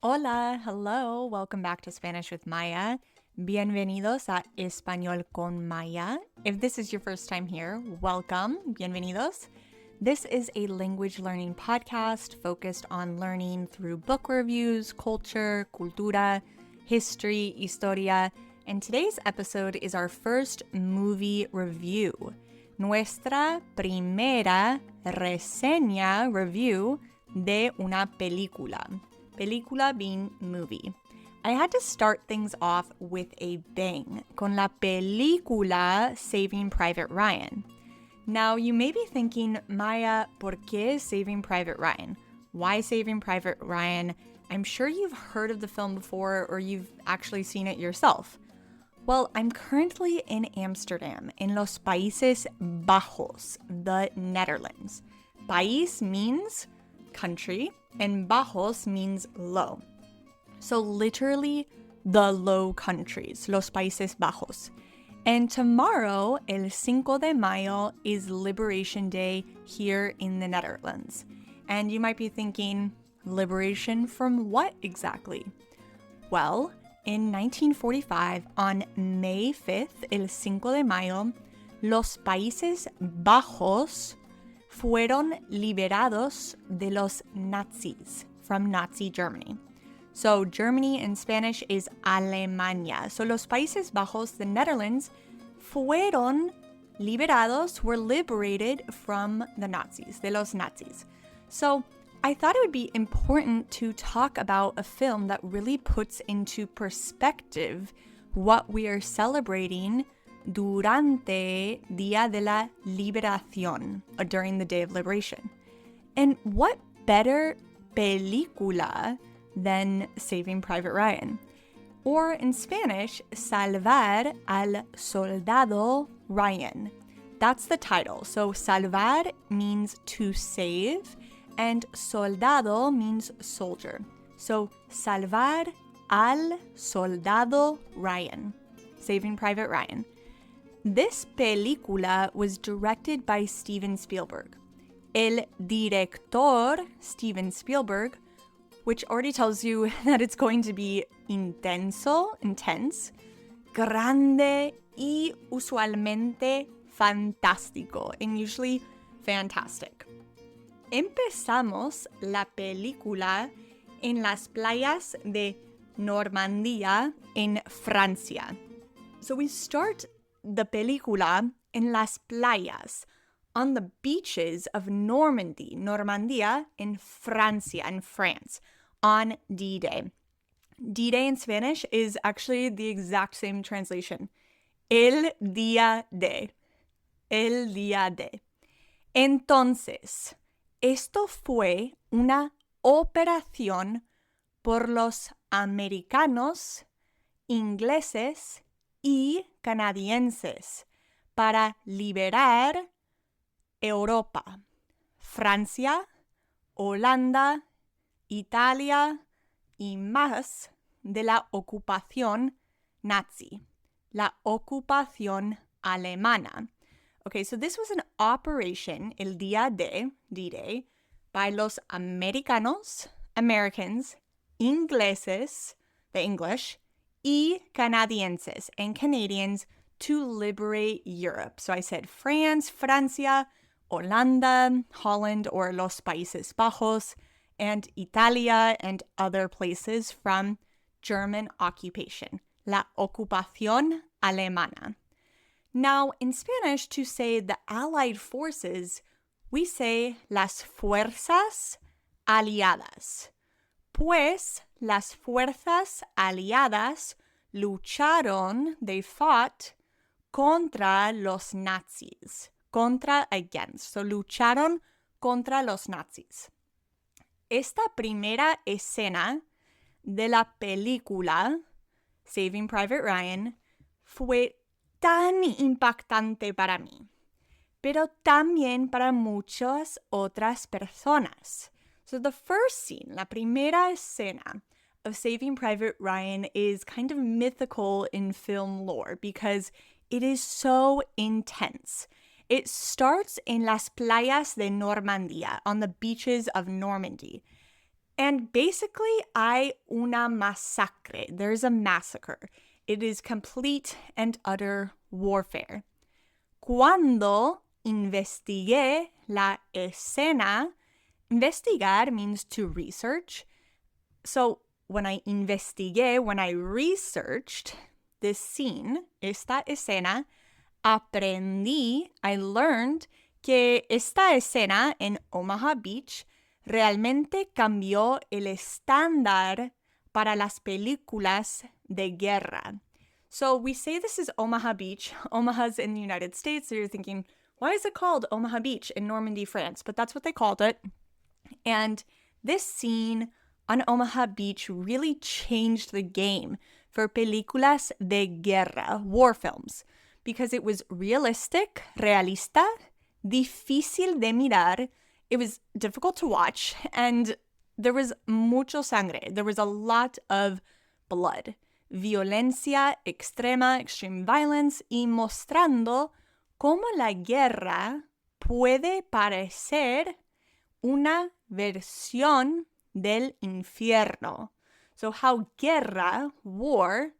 Hola, hello, welcome back to Spanish with Maya. Bienvenidos a Español con Maya. If this is your first time here, welcome, bienvenidos. This is a language learning podcast focused on learning through book reviews, culture, cultura, history, historia, and today's episode is our first movie review. Nuestra primera reseña review de una película. Película being movie. I had to start things off with a bang con la película Saving Private Ryan. Now, you may be thinking, Maya, ¿por qué Saving Private Ryan? Why Saving Private Ryan? I'm sure you've heard of the film before or you've actually seen it yourself. Well, I'm currently in Amsterdam, in Los Países Bajos, the Netherlands. País means country, and bajos means low. So literally the low countries, los Países Bajos. And tomorrow, el 5 de mayo, is Liberation Day here in the Netherlands. And you might be thinking, liberation from what exactly? Well, in 1945, on May 5th, el 5 de mayo, los Países Bajos fueron liberados de los Nazis from Nazi Germany. So Germany in Spanish is Alemania. So los Países Bajos, the Netherlands, fueron liberados, were liberated from the Nazis, de los Nazis. So I thought it would be important to talk about a film that really puts into perspective what we are celebrating durante Día de la Liberación, or during the Day of Liberation. And what better película than Saving Private Ryan? Or in Spanish, Salvar al Soldado Ryan. That's the title. So salvar means to save, and soldado means soldier. So Salvar al Soldado Ryan. Saving Private Ryan. This película was directed by Steven Spielberg. El director, Steven Spielberg, which already tells you that it's going to be intense, grande y usualmente fantástico, and usually fantastic. Empezamos la película en las playas de Normandía en Francia. So we start the película en las playas, on the beaches of Normandy, Normandía in Francia, in France, on D-Day. D-Day in Spanish is actually the exact same translation. El día de. El día de. Entonces, esto fue una operación por los americanos, ingleses y canadienses para liberar Europa, Francia, Holanda, Italia y más de la ocupación nazi, la ocupación alemana. Okay, so this was an operation, el día de, D-Day, by los americanos, Americans, ingleses, the English, y canadienses, and Canadians, to liberate Europe. So I said France, Francia, Holanda, Holland, or Los Países Bajos, and Italia and other places from German occupation, la ocupación alemana. Now, in Spanish, to say the Allied forces, we say las fuerzas aliadas. Pues las fuerzas aliadas lucharon, they fought, contra los nazis. Contra, against. So lucharon contra los nazis. Esta primera escena de la película Saving Private Ryan fue tan impactante para mí, pero también para muchas otras personas. So the first scene, la primera escena of Saving Private Ryan is kind of mythical in film lore because it is so intense. It starts in las playas de Normandía, on the beaches of Normandy. And basically, hay una masacre. There's a massacre. It is complete and utter warfare. Cuando investigué la escena, investigar means to research. So when I investigué, when I researched this scene, esta escena, aprendí, I learned que esta escena en Omaha Beach realmente cambió el estándar para las películas de guerra. So we say this is Omaha Beach. Omaha's in the United States, so you're thinking, why is it called Omaha Beach in Normandy, France? But that's what they called it. And this scene on Omaha Beach really changed the game for películas de guerra, war films, because it was realistic, realista, difícil de mirar. It was difficult to watch, and there was mucho sangre. There was a lot of blood. Violencia extrema, extreme violence, y mostrando cómo la guerra puede parecer una versión del infierno. So how guerra, war,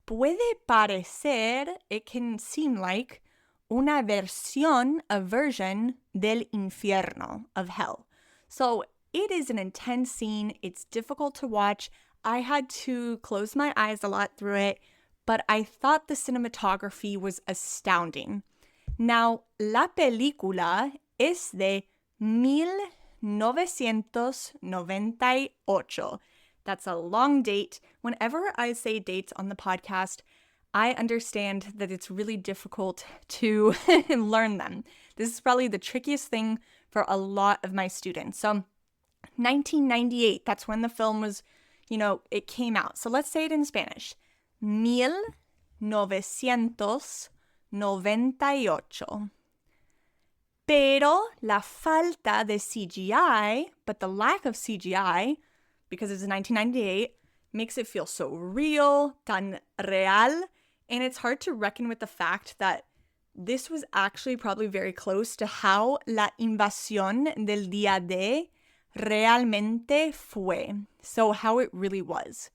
puede parecer, it can seem like, una versión, a version del infierno, of hell. So it is an intense scene. It's difficult to watch. I had to close my eyes a lot through it, but I thought the cinematography was astounding. Now, la película es de 1998. That's a long date. Whenever I say dates on the podcast, I understand that it's really difficult to learn them. This is probably the trickiest thing for a lot of my students. So 1998, that's when the film was, it came out. So let's say it in Spanish. 1998. Pero la falta de CGI, but the lack of CGI, because it's 1998, makes it feel so real, tan real, and it's hard to reckon with the fact that this was actually probably very close to how la invasión del día D realmente fue. So how it really was.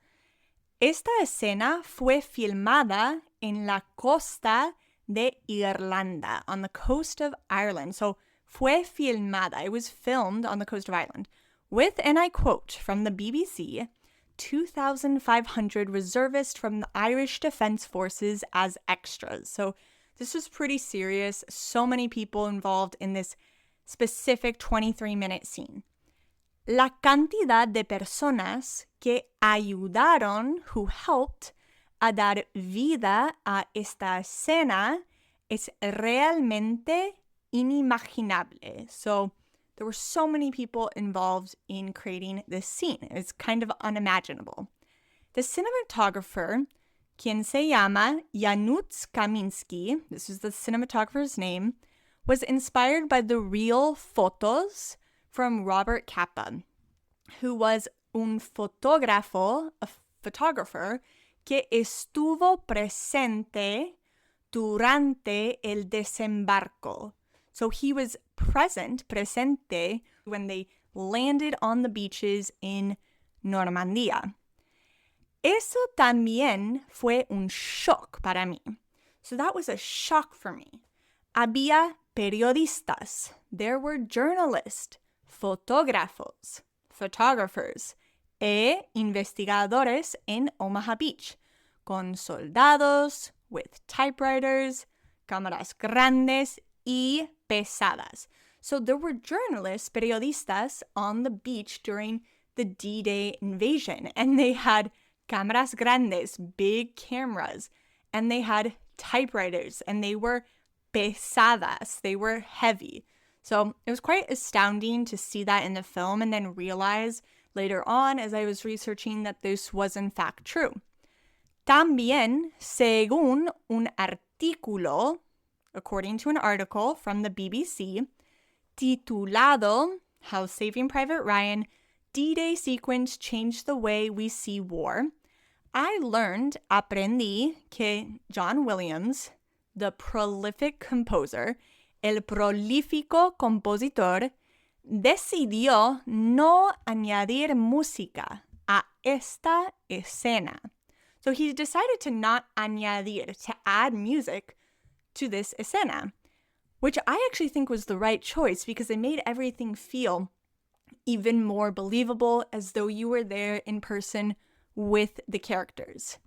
Esta escena fue filmada en la costa de Irlanda, on the coast of Ireland. So fue filmada. It was filmed on the coast of Ireland with, and I quote from the BBC, 2,500 reservists from the Irish Defence Forces as extras. So this was pretty serious. So many people involved in this specific 23-minute scene. La cantidad de personas que ayudaron, who helped, a dar vida a esta escena es realmente inimaginable. So there were so many people involved in creating this scene. It's kind of unimaginable. The cinematographer, quien se llama Janusz Kaminski, this is the cinematographer's name, was inspired by the real photos from Robert Capa, who was un fotógrafo, a photographer, que estuvo presente durante el desembarco. So he was presente, when they landed on the beaches in Normandía. Eso también fue un shock para mí. So that was a shock for me. Había periodistas. There were journalists, fotógrafos, photographers, investigadores en Omaha Beach, con soldados, with typewriters, cámaras grandes y pesadas. So there were journalists, periodistas, on the beach during the D-Day invasion, and they had cámaras grandes, big cameras, and they had typewriters, and they were pesadas, they were heavy. So it was quite astounding to see that in the film and then realize later on as I was researching that this was in fact true. También, según un artículo, according to an article from the BBC, titulado How Saving Private Ryan, D-Day Sequence Changed the Way We See War, I aprendí que John Williams, the prolific composer, el prolífico compositor, decidió no añadir música a esta escena. So he decided to not añadir, to add music to this escena, which I actually think was the right choice because it made everything feel even more believable, as though you were there in person with the characters.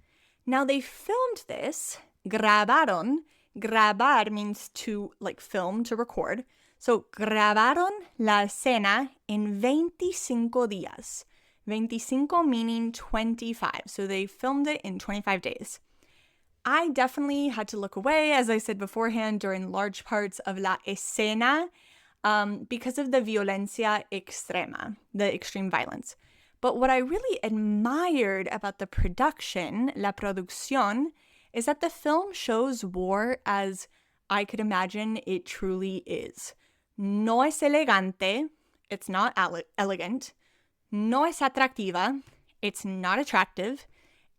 Now they filmed this, grabaron. Grabar means to film, to record. So grabaron la escena en 25 días. 25 meaning 25. So they filmed it in 25 days. I definitely had to look away, as I said beforehand, during large parts of la escena because of the violencia extrema, the extreme violence. But what I really admired about the production, la producción, is that the film shows war as I could imagine it truly is. No es elegante, it's not elegant. No es atractiva, it's not attractive.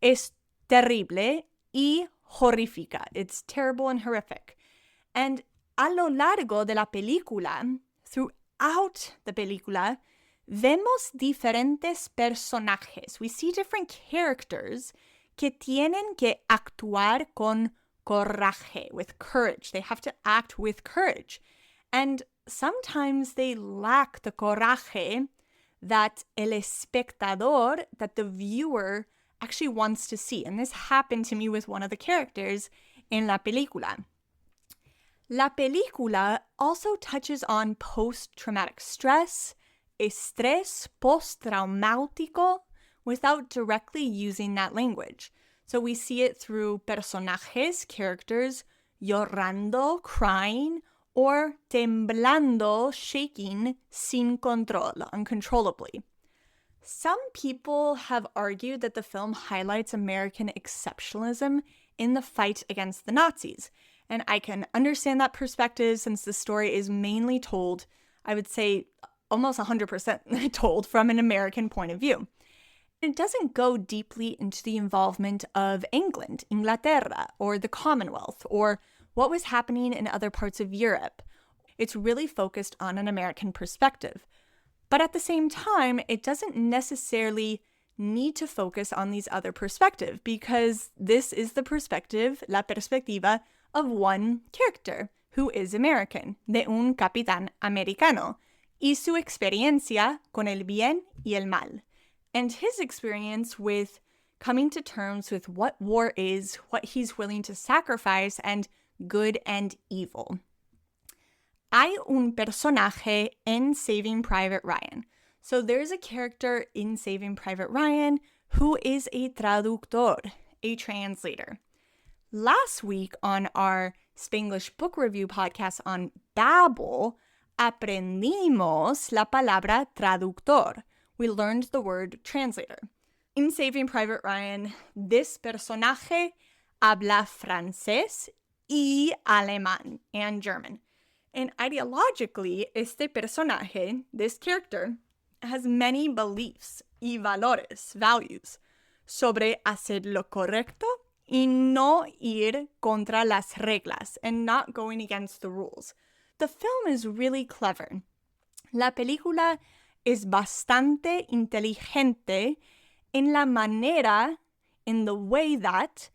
Es terrible y horrifica, it's terrible and horrific. And a lo largo de la película, throughout the película, vemos diferentes personajes. We see different characters que tienen que actuar con coraje, with courage. They have to act with courage. And sometimes they lack the coraje that el espectador, that the viewer actually wants to see. And this happened to me with one of the characters in la película. La película also touches on post-traumatic stress, estrés post-traumático, without directly using that language. So we see it through personajes, characters, llorando, crying, or temblando, shaking, sin control, uncontrollably. Some people have argued that the film highlights American exceptionalism in the fight against the Nazis. And I can understand that perspective since the story is mainly told, I would say almost 100% told from an American point of view. It doesn't go deeply into the involvement of England, Inglaterra, or the Commonwealth, or what was happening in other parts of Europe. It's really focused on an American perspective. But at the same time, it doesn't necessarily need to focus on these other perspectives because this is the perspective, la perspectiva, of one character who is American, de un capitán americano, y su experiencia con el bien y el mal, and his experience with coming to terms with what war is, what he's willing to sacrifice, and good and evil. Hay un personaje en Saving Private Ryan. So there's a character in Saving Private Ryan who is a traductor, a translator. Last week on our Spanglish book review podcast on Babbel, aprendimos la palabra traductor. We learned the word translator. In Saving Private Ryan, this personaje habla francés y alemán and German. And ideologically, este personaje, this character, has many beliefs y valores, values, sobre hacer lo correcto y no ir contra las reglas and not going against the rules. The film is really clever. La película es bastante inteligente en la manera, in the way that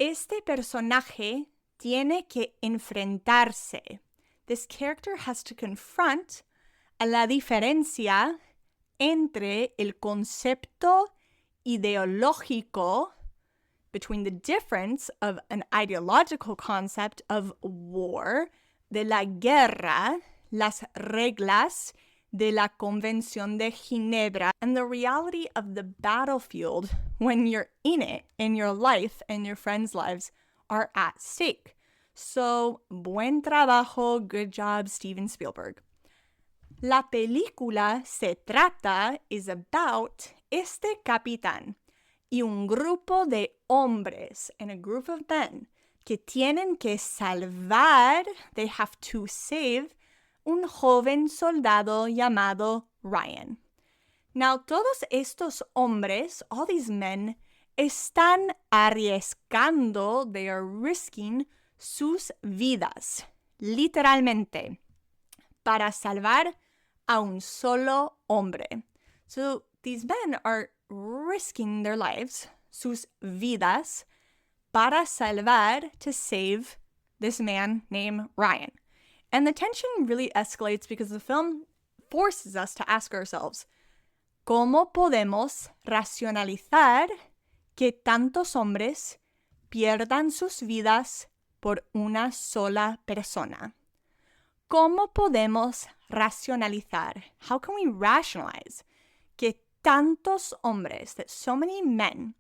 este personaje tiene que enfrentarse. This character has to confront a la diferencia entre el concepto ideológico, between the difference of an ideological concept of war, de la guerra, las reglas de la Convención de Ginebra, and the reality of the battlefield when you're in it, and your life and your friends' lives are at stake. So, buen trabajo, good job, Steven Spielberg. La película se trata, is about este capitán y un grupo de hombres, and a group of men, que tienen que salvar, they have to save, un joven soldado llamado Ryan. Now, todos estos hombres, all these men, están arriesgando, they are risking sus vidas, literalmente, para salvar a un solo hombre. So these men are risking their lives, sus vidas, para salvar, to save this man named Ryan. And the tension really escalates because the film forces us to ask ourselves, ¿cómo podemos racionalizar que tantos hombres pierdan sus vidas por una sola persona? ¿Cómo podemos racionalizar? How can we rationalize que tantos hombres, that so many men,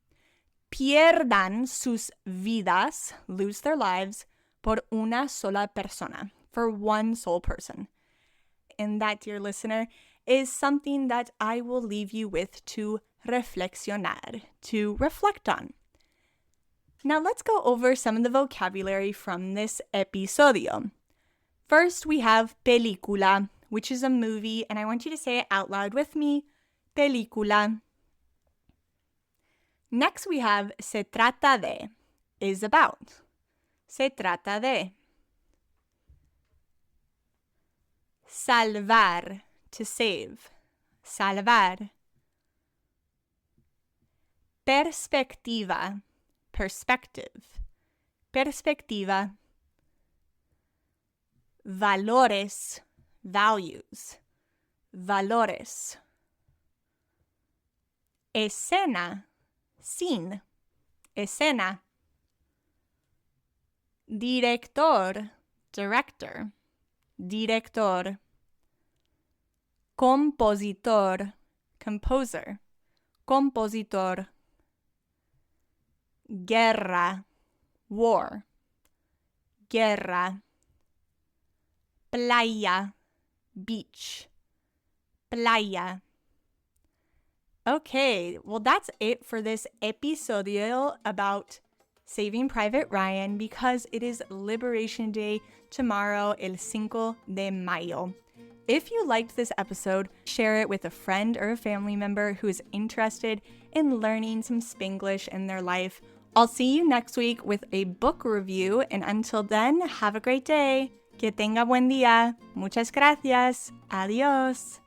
pierdan sus vidas, lose their lives, por una sola persona, for one sole person? And that, dear listener, is something that I will leave you with to reflexionar, to reflect on. Now let's go over some of the vocabulary from this episodio. First, we have película, which is a movie, and I want you to say it out loud with me, película. Next, we have se trata de, is about. Se trata de. Salvar, to save. Salvar. Perspectiva, perspective. Perspectiva. Valores, values. Valores. Escena, scene. Escena. Director, director. Director. Compositor, composer. Compositor. Guerra, war. Guerra. Playa, beach. Playa. Okay, well, that's it for this episodio about Saving Private Ryan, because it is Liberation Day tomorrow, el 5 de mayo. If you liked this episode, share it with a friend or a family member who is interested in learning some Spanglish in their life. I'll see you next week with a book review, and until then, have a great day. Que tenga buen día. Muchas gracias. Adiós.